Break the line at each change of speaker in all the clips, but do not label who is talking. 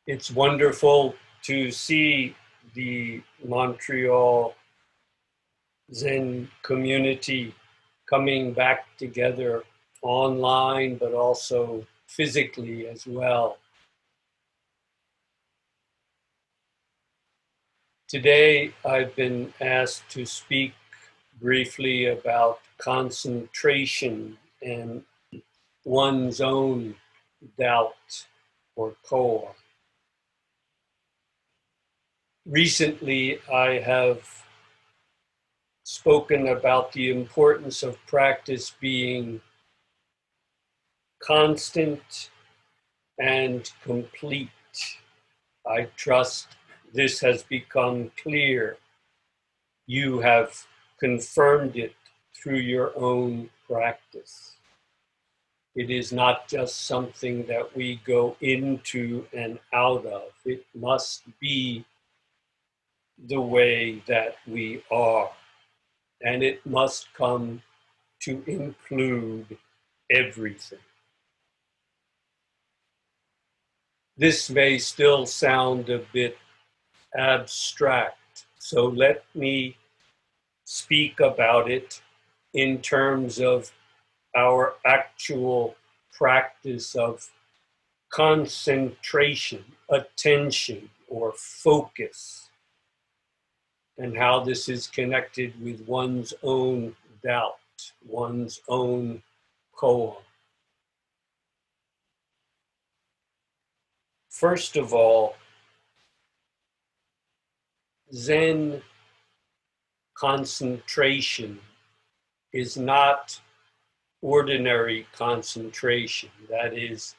It's wonderful to see the Montreal Zen community coming back together online, but also physically as well. Today, I've been asked to speak briefly about concentration and one's own doubt or koa. Recently, I have spoken about the importance of practice being constant and complete. I trust this has become clear. You have confirmed it through your own practice. It is not just something that we go into and out of. It must be the way that we are. And it must come to include everything. This may still sound a bit abstract, so let me speak about it in terms of our actual practice of concentration, attention, or focus, and how this is connected with one's own doubt, one's own koa. First of all, Zen concentration is not ordinary concentration. That is,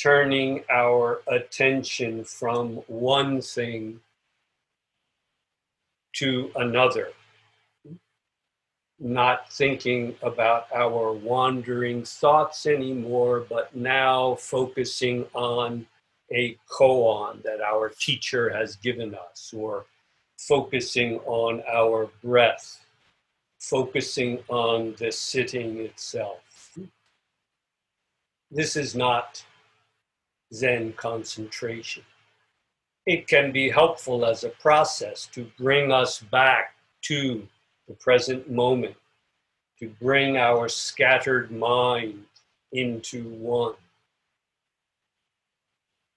turning our attention from one thing to another, not thinking about our wandering thoughts anymore, but now focusing on a koan that our teacher has given us, or focusing on our breath, focusing on the sitting itself. This is not Zen concentration. It can be helpful as a process to bring us back to the present moment, to bring our scattered mind into one.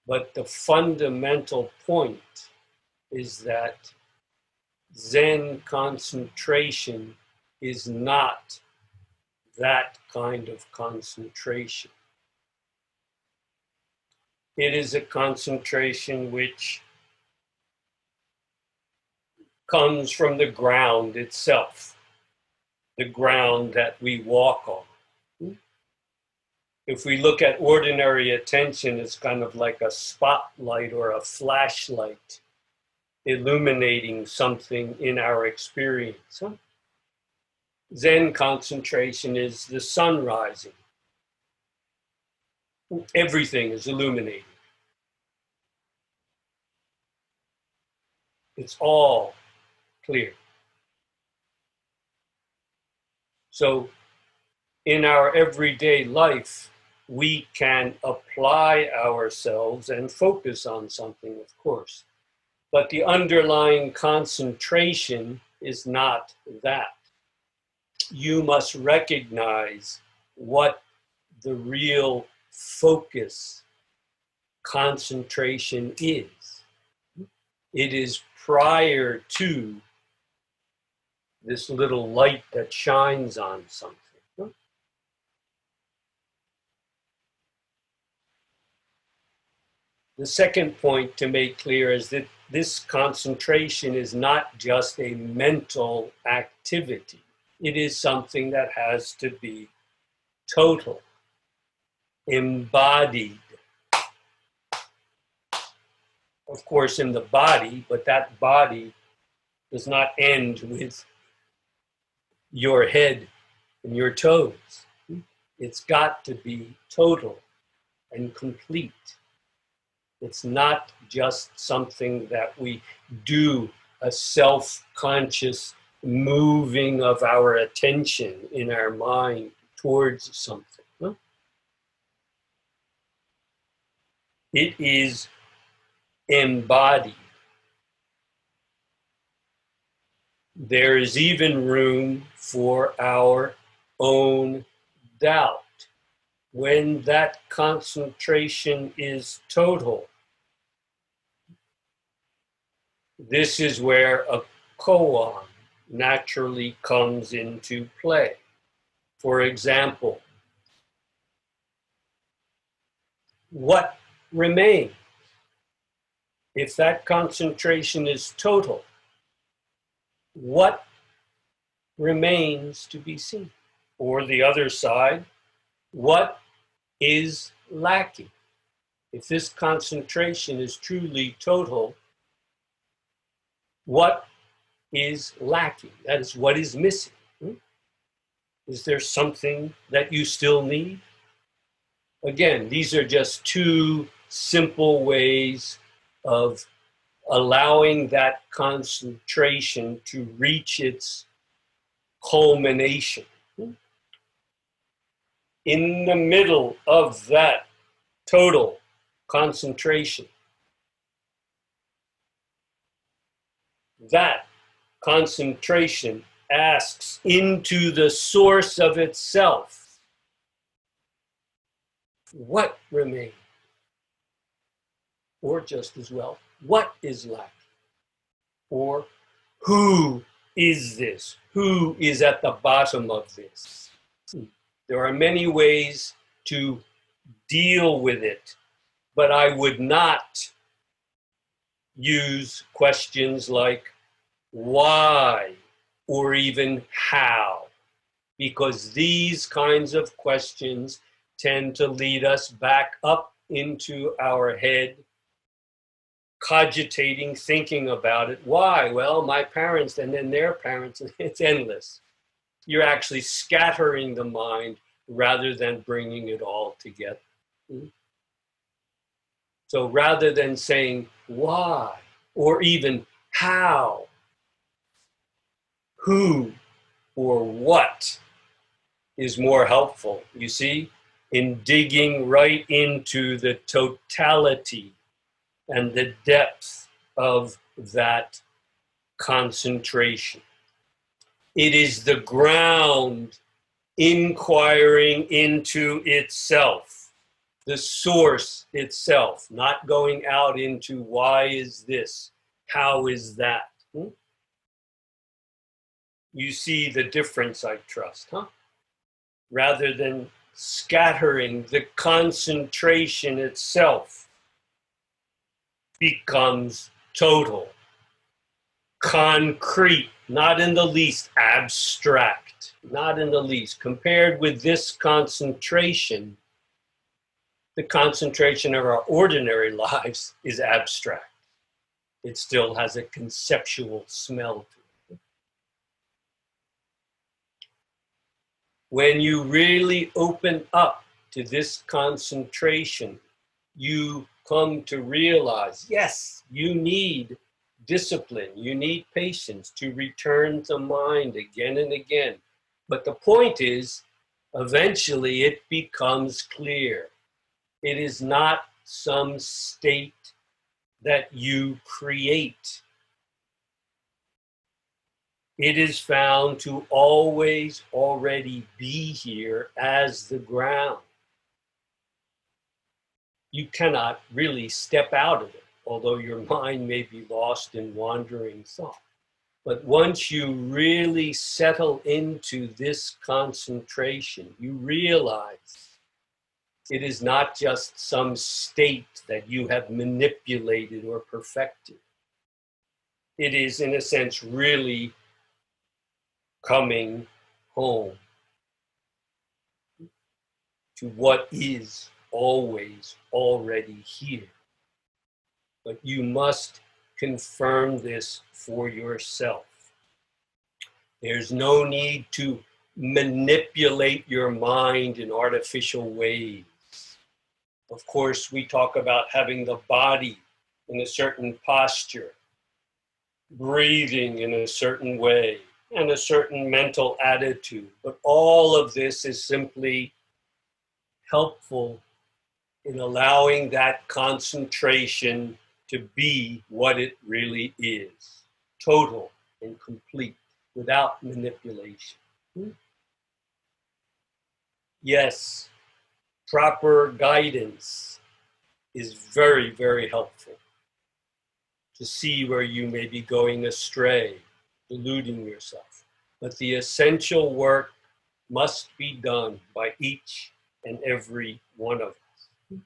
But the fundamental point is that Zen concentration is not that kind of concentration. It is a concentration which comes from the ground itself, the ground that we walk on. If we look at ordinary attention, it's kind of like a spotlight or a flashlight illuminating something in our experience. Zen concentration is the sun rising. Everything is illuminated. It's all clear. So in our everyday life, we can apply ourselves and focus on something, of course. But the underlying concentration is not that. You must recognize what the real focus, concentration is. It is prior to this little light that shines on something. The second point to make clear is that this concentration is not just a mental activity. It is something that has to be total, embodied. Of course, in the body, but that body does not end with your head and your toes. It's got to be total and complete. It's not just something that we do, a self-conscious moving of our attention in our mind towards something. It is embodied. There is even room for our own doubt. When that concentration is total, this is where a koan naturally comes into play. For example, what remains? If that concentration is total, what remains to be seen? Or the other side, what is lacking? If this concentration is truly total, what is lacking? That is, what is missing? Is there something that you still need? Again, these are just two simple ways of allowing that concentration to reach its culmination. In the middle of that total concentration, that concentration asks into the source of itself, what remains? Or just as well, what is lacking? Or who is this? Who is at the bottom of this? There are many ways to deal with it, but I would not use questions like why or even how, because these kinds of questions tend to lead us back up into our head, cogitating, thinking about it. Why? Well, my parents and then their parents, it's endless. You're actually scattering the mind rather than bringing it all together. So rather than saying why or even how, who or what is more helpful, you see, in digging right into the totality and the depth of that concentration. It is the ground inquiring into itself, the source itself, not going out into why is this, how is that. You see the difference, I trust, huh? Rather than scattering, the concentration itself becomes total, concrete, not in the least abstract, not in the least. Compared with this concentration, the concentration of our ordinary lives is abstract. It still has a conceptual smell to it. When you really open up to this concentration, you come to realize, yes, you need discipline, you need patience to return the mind again and again. But the point is, eventually it becomes clear. It is not some state that you create. It is found to always already be here as the ground. You cannot really step out of it, although your mind may be lost in wandering thought. But once you really settle into this concentration, you realize it is not just some state that you have manipulated or perfected. It is, in a sense, really coming home to what is always already here. But you must confirm this for yourself. There's no need to manipulate your mind in artificial ways. Of course, we talk about having the body in a certain posture, breathing in a certain way, and a certain mental attitude. But all of this is simply helpful in allowing that concentration to be what it really is, total and complete, without manipulation. Yes, proper guidance is very, very helpful to see where you may be going astray, deluding yourself. But the essential work must be done by each and every one of us.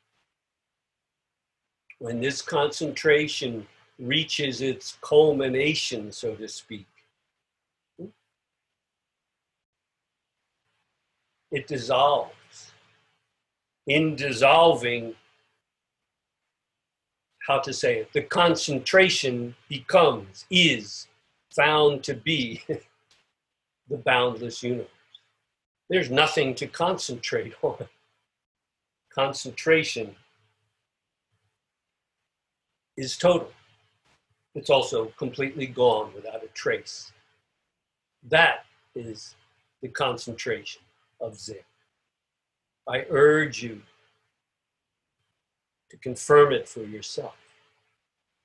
When this concentration reaches its culmination, so to speak, it dissolves. In dissolving, how to say it, the concentration becomes, is found to be the boundless universe. There's nothing to concentrate on. Concentration is total. It's also completely gone without a trace. That is the concentration of Zen. I urge you to confirm it for yourself.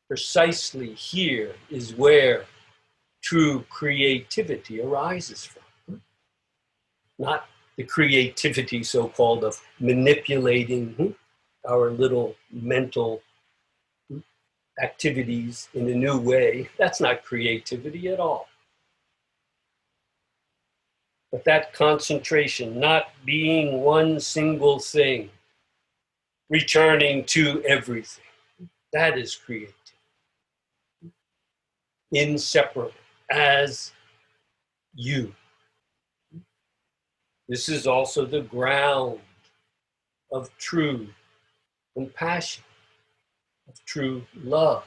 Precisely here is where true creativity arises from. Not the creativity, so-called, of manipulating our little mental activities in a new way. That's not creativity at all. But that concentration, not being one single thing, returning to everything, that is creativity. Inseparable, as you. This is also the ground of true compassion, of true love.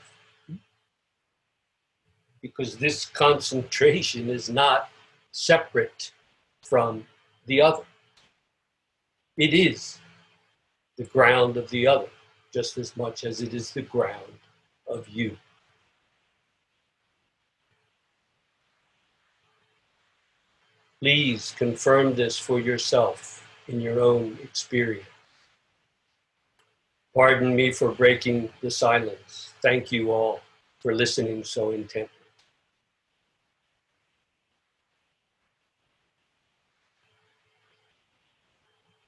Because this concentration is not separate from the other. It is the ground of the other, just as much as it is the ground of you. Please confirm this for yourself in your own experience. Pardon me for breaking the silence. Thank you all for listening so intently.